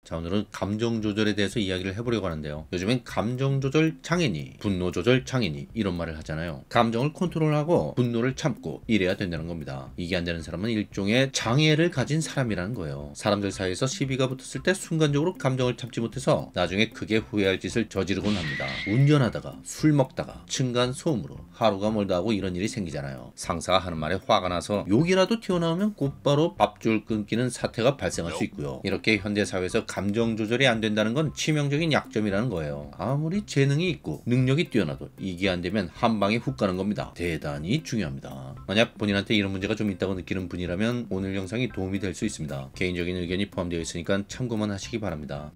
자, 오늘은 감정 조절에 대해서 이야기를 해보려고 하는데요. 요즘엔 감정 조절 장애니, 분노 조절 장애니 이런 말을 하잖아요. 감정을 컨트롤하고 분노를 참고 이래야 된다는 겁니다. 이게 안 되는 사람은 일종의 장애를 가진 사람이라는 거예요. 사람들 사이에서 시비가 붙었을 때 순간적으로 감정을 참지 못해서 나중에 크게 후회할 짓을 저지르곤 합니다. 운전하다가 술 먹다가 층간 소음으로 하루가 멀다 하고 이런 일이 생기잖아요. 상사가 하는 말에 화가 나서 욕이라도 튀어나오면 곧바로 밥줄 끊기는 사태가 발생할 수 있고요. 이렇게 현대사회에서 감정 조절이 안 된다는 건 치명적인 약점이라는 거예요. 아무리 재능이 있고 능력이 뛰어나도 이게 안 되면 한 방에 훅 가는 겁니다. 대단히 중요합니다. 만약 본인한테 이런 문제가 좀 있다고 느끼는 분이라면 오늘 영상이 도움이 될 수 있습니다. 개인적인 의견이 포함되어 있으니까 참고만 하시기 바랍니다.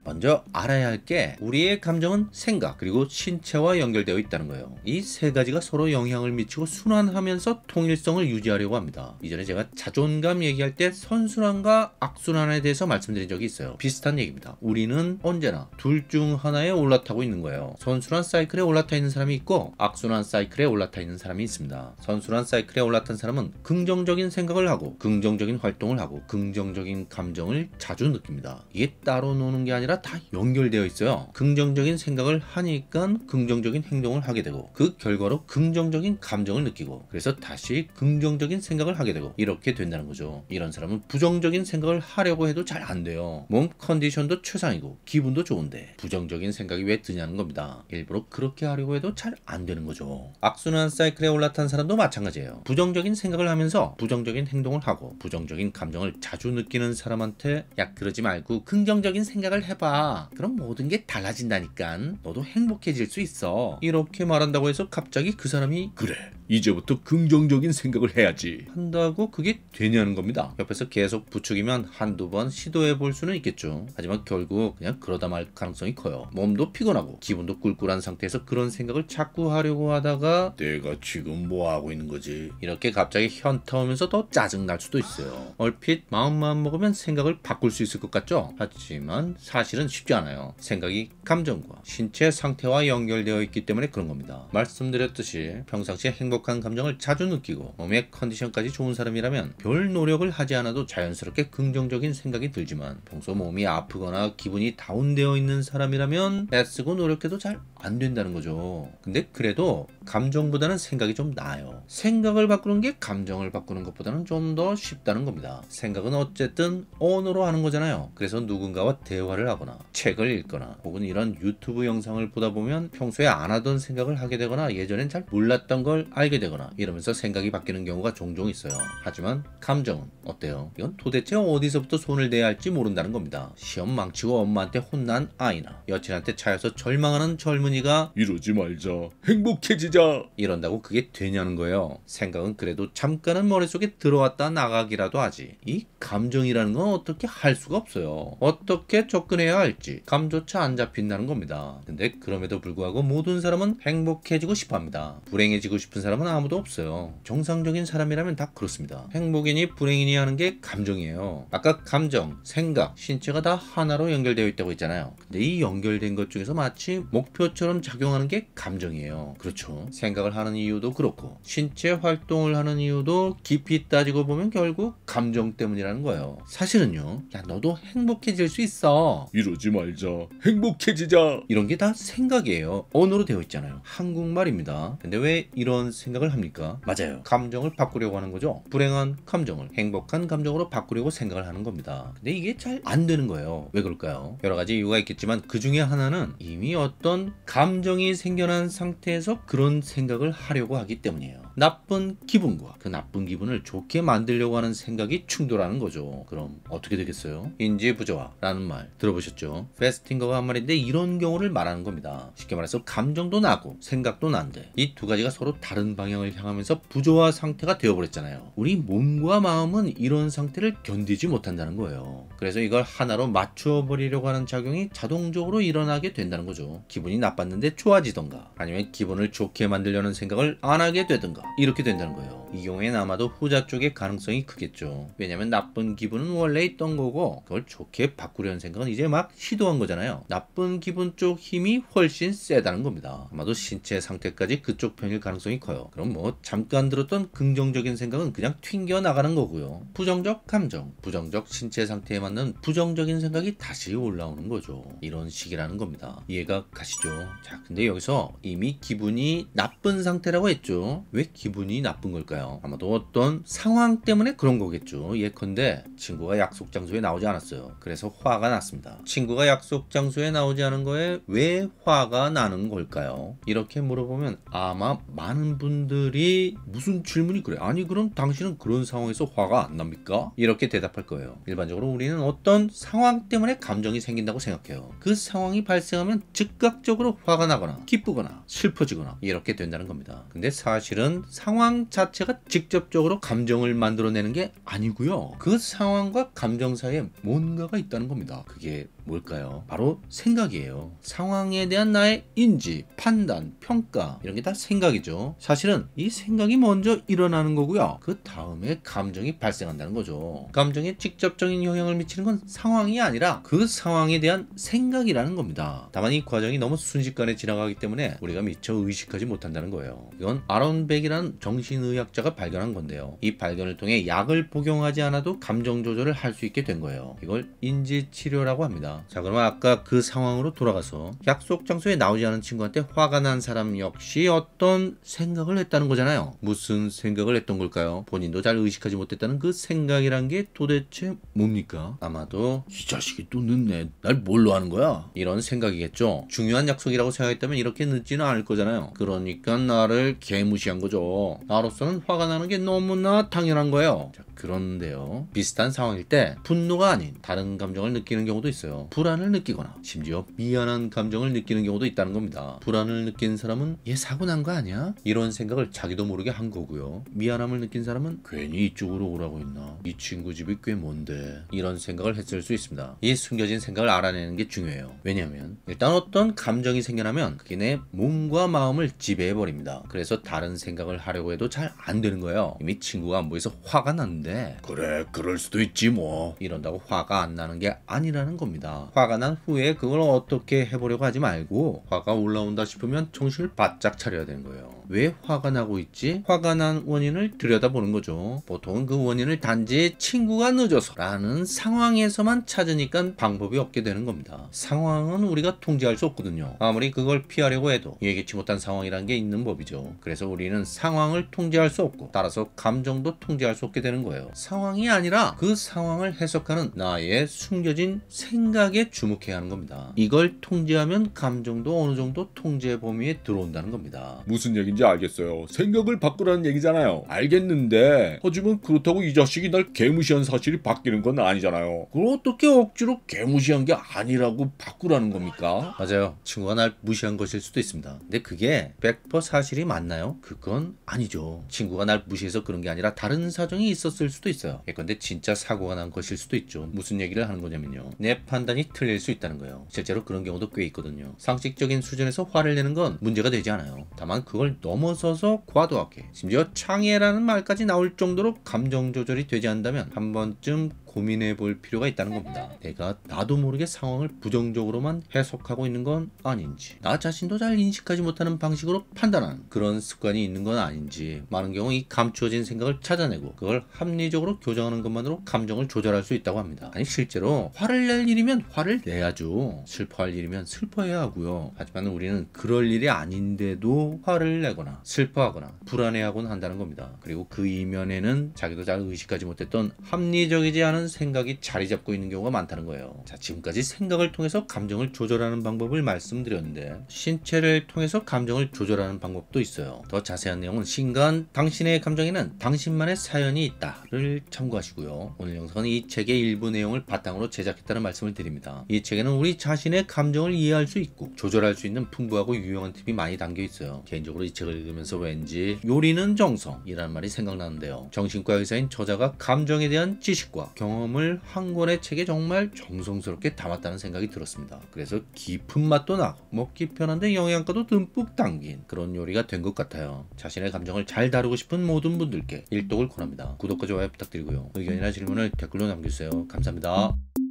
먼저 알아야 할 게 우리의 감정은 생각 그리고 신체와 연결되어 있다는 거예요. 이 세 가지가 서로 영향을 미치고 순환하면서 통일성을 유지하려고 합니다. 이전에 제가 자존감 얘기할 때 선순환과 악순환에 대해서 말씀드린 적이 있어요. 비슷한 얘기입니다. 우리는 언제나 둘 중 하나에 올라타고 있는 거예요. 선순환 사이클에 올라타 있는 사람이 있고 악순환 사이클에 올라타 있는 사람이 있습니다. 선순환 사이클에 올라탄 사람은 긍정적인 생각을 하고 긍정적인 활동을 하고 긍정적인 감정을 자주 느낍니다. 이게 따로 노는 게 아니라 다 연결되어 있어요. 긍정적인 생각을 하니까 긍정적인 행동을 하게 되고 그 결과로 긍정적인 감정을 느끼고 그래서 다시 긍정적인 생각을 하게 되고 이렇게 된다는 거죠. 이런 사람은 부정적인 생각을 하려고 해도 잘 안 돼요. 몸 컨디션도 최상이고 기분도 좋은데 부정적인 생각이 왜 드냐는 겁니다. 일부러 그렇게 하려고 해도 잘 안 되는 거죠. 악순환 사이클에 올라탄 사람도 마찬가지예요. 부정적인 생각을 하면서 부정적인 행동을 하고 부정적인 감정을 자주 느끼는 사람한테 야 그러지 말고 긍정적인 생각을 해봐. 그럼 모든 게 달라진다니까. 너도 행복해질 수 있어. 이렇게 말한다고 해서 갑자기 그 사람이 그래 이제부터 긍정적인 생각을 해야지 한다고 그게 되냐는 겁니다. 옆에서 계속 부추기면 한두 번 시도해 볼 수는 있겠죠. 하지만 결국 그냥 그러다 말 가능성이 커요. 몸도 피곤하고 기분도 꿀꿀한 상태에서 그런 생각을 자꾸 하려고 하다가 내가 지금 뭐 하고 있는 거지 이렇게 갑자기 현타 오면서 더 짜증날 수도 있어요. 얼핏 마음만 먹으면 생각을 바꿀 수 있을 것 같죠? 하지만 사실은 쉽지 않아요. 생각이 감정과 신체 상태와 연결되어 있기 때문에 그런 겁니다. 말씀드렸듯이 평상시에 행복한 감정을 자주 느끼고 몸의 컨디션까지 좋은 사람이라면 별 노력을 하지 않아도 자연스럽게 긍정적인 생각이 들지만 평소 몸이 아프거나 기분이 다운되어 있는 사람이라면 애쓰고 노력해도 잘 안 된다는 거죠. 근데 그래도 감정보다는 생각이 좀 나아요. 생각을 바꾸는 게 감정을 바꾸는 것보다는 좀 더 쉽다는 겁니다. 생각은 어쨌든 언어로 하는 거잖아요. 그래서 누군가와 대화를 하거나 책을 읽거나 혹은 이런 유튜브 영상을 보다 보면 평소에 안 하던 생각을 하게 되거나 예전엔 잘 몰랐던 걸 알게 되거나 이러면서 생각이 바뀌는 경우가 종종 있어요. 하지만 감정은 어때요? 이건 도대체 어디서부터 손을 대야 할지 모른다는 겁니다. 시험 망치고 엄마한테 혼난 아이나 여친한테 차여서 절망하는 젊은이가 이러지 말자 행복해지자 이런다고 그게 되냐는 거예요. 생각은 그래도 잠깐은 머릿속에 들어왔다 나가기라도 하지 이 감정이라는 건 어떻게 할 수가 없어요. 어떻게 접근해야 할지 감조차 안 잡힌다는 겁니다. 근데 그럼에도 불구하고 모든 사람은 행복해지고 싶어 합니다. 불행해지고 싶은 사람은 아무도 없어요. 정상적인 사람이라면 다 그렇습니다. 행복이니 불행이니 하는 게 감정이에요. 아까 감정, 생각, 신체가 다 하나로 연결되어 있다고 했잖아요. 근데 이 연결된 것 중에서 마치 목표처럼 작용하는 게 감정이에요. 그렇죠. 생각을 하는 이유도 그렇고 신체 활동을 하는 이유도 깊이 따지고 보면 결국 감정 때문이라는 거예요. 사실은요. 야 너도 행복해질 수 있어. 이러지 말자. 행복해지자. 이런 게 다 생각이에요. 언어로 되어 있잖아요. 한국말입니다. 근데 왜 이런 생각을 합니까? 맞아요. 감정을 바꾸려고 하는 거죠. 불행한 감정을 행복한 감정으로 바꾸려고 생각을 하는 겁니다. 근데 이게 잘 안 되는 거예요. 왜 그럴까요? 여러 가지 이유가 있겠지만 그 중에 하나는 이미 어떤 감정이 생겨난 상태에서 그런 생각을 하려고 하기 때문이에요. 나쁜 기분과 그 나쁜 기분을 좋게 만들려고 하는 생각이 충돌하는 거죠. 그럼 어떻게 되겠어요? 인지부조화라는 말 들어보셨죠? 페스팅거가 한 말인데 이런 경우를 말하는 겁니다. 쉽게 말해서 감정도 나고 생각도 난데 이 두 가지가 서로 다른 방향을 향하면서 부조화 상태가 되어버렸잖아요. 우리 몸과 마음은 이런 상태를 견디지 못한다는 거예요. 그래서 이걸 하나로 맞추어 버리려고 하는 작용이 자동적으로 일어나게 된다는 거죠. 기분이 나빴는데 좋아지던가 아니면 기분을 좋게 만들려는 생각을 안 하게 되든가 이렇게 된다는 거예요. 이 경우엔 아마도 후자 쪽의 가능성이 크겠죠. 왜냐면 나쁜 기분은 원래 있던 거고 그걸 좋게 바꾸려는 생각은 이제 막 시도한 거잖아요. 나쁜 기분 쪽 힘이 훨씬 세다는 겁니다. 아마도 신체 상태까지 그쪽 편일 가능성이 커요. 그럼 뭐 잠깐 들었던 긍정적인 생각은 그냥 튕겨 나가는 거고요. 부정적 감정, 부정적 신체 상태에 맞는 부정적인 생각이 다시 올라오는 거죠. 이런 식이라는 겁니다. 이해가 가시죠? 자, 근데 여기서 이미 기분이 나쁜 상태라고 했죠. 왜 기분이 나쁜 걸까요? 아마도 어떤 상황 때문에 그런 거겠죠. 예컨대 친구가 약속 장소에 나오지 않았어요. 그래서 화가 났습니다. 친구가 약속 장소에 나오지 않은 거에 왜 화가 나는 걸까요? 이렇게 물어보면 아마 많은 분들이 무슨 질문이 그래? 아니 그럼 당신은 그런 상황에서 화가 안 납니까? 이렇게 대답할 거예요. 일반적으로 우리는 어떤 상황 때문에 감정이 생긴다고 생각해요. 그 상황이 발생하면 즉각적으로 화가 나거나 기쁘거나 슬퍼지거나 이렇게 된다는 겁니다. 근데 사실은 상황 자체가 직접적으로 감정을 만들어내는 게 아니고요. 그 상황과 감정 사이에 뭔가가 있다는 겁니다. 그게 뭘까요? 바로 생각이에요. 상황에 대한 나의 인지, 판단, 평가 이런 게 다 생각이죠. 사실은 이 생각이 먼저 일어나는 거고요. 그 다음에 감정이 발생한다는 거죠. 감정에 직접적인 영향을 미치는 건 상황이 아니라 그 상황에 대한 생각이라는 겁니다. 다만 이 과정이 너무 순식간에 지나가기 때문에 우리가 미처 의식하지 못한다는 거예요. 이건 아론 백이라는 정신의학자가 발견한 건데요. 이 발견을 통해 약을 복용하지 않아도 감정 조절을 할 수 있게 된 거예요. 이걸 인지치료라고 합니다. 자, 그러면 아까 그 상황으로 돌아가서 약속 장소에 나오지 않은 친구한테 화가 난 사람 역시 어떤 생각을 했다는 거잖아요. 무슨 생각을 했던 걸까요? 본인도 잘 의식하지 못했다는 그 생각이란 게 도대체 뭡니까? 아마도 이 자식이 또 늦네. 날 뭘로 하는 거야? 이런 생각이겠죠. 중요한 약속이라고 생각했다면 이렇게 늦지는 않을 거잖아요. 그러니까 나를 개무시한 거죠. 나로서는 화가 나는 게 너무나 당연한 거예요. 자, 그런데요. 비슷한 상황일 때 분노가 아닌 다른 감정을 느끼는 경우도 있어요. 불안을 느끼거나 심지어 미안한 감정을 느끼는 경우도 있다는 겁니다. 불안을 느낀 사람은 얘 사고 난 거 아니야? 이런 생각을 자기도 모르게 한 거고요. 미안함을 느낀 사람은 괜히 이쪽으로 오라고 했나? 이 친구 집이 꽤 먼데 이런 생각을 했을 수 있습니다. 이 숨겨진 생각을 알아내는 게 중요해요. 왜냐하면 일단 어떤 감정이 생겨나면 그게 내 몸과 마음을 지배해버립니다. 그래서 다른 생각을 하려고 해도 잘 안 되는 거예요. 이미 친구가 안 보여서 화가 났는데 그래 그럴 수도 있지 뭐 이런다고 화가 안 나는 게 아니라는 겁니다. 화가 난 후에 그걸 어떻게 해보려고 하지 말고 화가 올라온다 싶으면 정신을 바짝 차려야 되는 거예요. 왜 화가 나고 있지? 화가 난 원인을 들여다보는 거죠. 보통은 그 원인을 단지 친구가 늦어서 라는 상황에서만 찾으니까 방법이 없게 되는 겁니다. 상황은 우리가 통제할 수 없거든요. 아무리 그걸 피하려고 해도 예기치 못한 상황이라는 게 있는 법이죠. 그래서 우리는 상황을 통제할 수 없고 따라서 감정도 통제할 수 없게 되는 거예요. 상황이 아니라 그 상황을 해석하는 나의 숨겨진 생각에 주목해야 하는 겁니다. 이걸 통제하면 감정도 어느 정도 통제 범위에 들어온다는 겁니다. 무슨 얘기인지 알겠어요. 생각을 바꾸라는 얘기잖아요. 알겠는데 하지만 그렇다고 이 자식이 날 개무시한 사실이 바뀌는 건 아니잖아요. 그걸 어떻게 억지로 개무시한 게 아니라고 바꾸라는 겁니까? 맞아요. 친구가 날 무시한 것일 수도 있습니다. 근데 그게 100% 사실이 맞나요? 그건 아니죠. 친구가 날 무시해서 그런 게 아니라 다른 사정이 있었을 수도 있어요. 예컨대 진짜 사고가 난 것일 수도 있죠. 무슨 얘기를 하는 거냐면요. 내 판단이 틀릴 수 있다는 거예요. 실제로 그런 경우도 꽤 있거든요. 상식적인 수준에서 화를 내는 건 문제가 되지 않아요. 다만 그걸 넘어서서 과도하게 심지어 창의라는 말까지 나올 정도로 감정 조절이 되지 않는다면 한 번쯤 고민해 볼 필요가 있다는 겁니다. 내가 나도 모르게 상황을 부정적으로만 해석하고 있는 건 아닌지, 나 자신도 잘 인식하지 못하는 방식으로 판단하는 그런 습관이 있는 건 아닌지, 많은 경우 이 감추어진 생각을 찾아내고 그걸 합리적으로 교정하는 것만으로 감정을 조절할 수 있다고 합니다. 아니 실제로 화를 낼 일이면 화를 내야죠. 슬퍼할 일이면 슬퍼해야 하고요. 하지만 우리는 그럴 일이 아닌데도 화를 내거나 슬퍼하거나 불안해하곤 한다는 겁니다. 그리고 그 이면에는 자기도 잘 의식하지 못했던 합리적이지 않은 생각이 자리 잡고 있는 경우가 많다는 거예요. 자, 지금까지 생각을 통해서 감정을 조절하는 방법을 말씀드렸는데 신체를 통해서 감정을 조절하는 방법도 있어요. 더 자세한 내용은 신간 당신의 감정에는 당신만의 사연이 있다를 참고하시고요. 오늘 영상은 이 책의 일부 내용을 바탕으로 제작했다는 말씀을 드립니다. 이 책에는 우리 자신의 감정을 이해할 수 있고 조절할 수 있는 풍부하고 유용한 팁이 많이 담겨 있어요. 개인적으로 이 책을 읽으면서 왠지 요리는 정성이라는 말이 생각나는데요. 정신과 의사인 저자가 감정에 대한 지식과 경험을 경험을 한 권의 책에 정말 정성스럽게 담았다는 생각이 들었습니다. 그래서 깊은 맛도 나고 먹기 편한데 영양가도 듬뿍 담긴 그런 요리가 된 것 같아요. 자신의 감정을 잘 다루고 싶은 모든 분들께 일독을 권합니다. 구독과 좋아요 부탁드리고요. 의견이나 질문을 댓글로 남겨주세요. 감사합니다.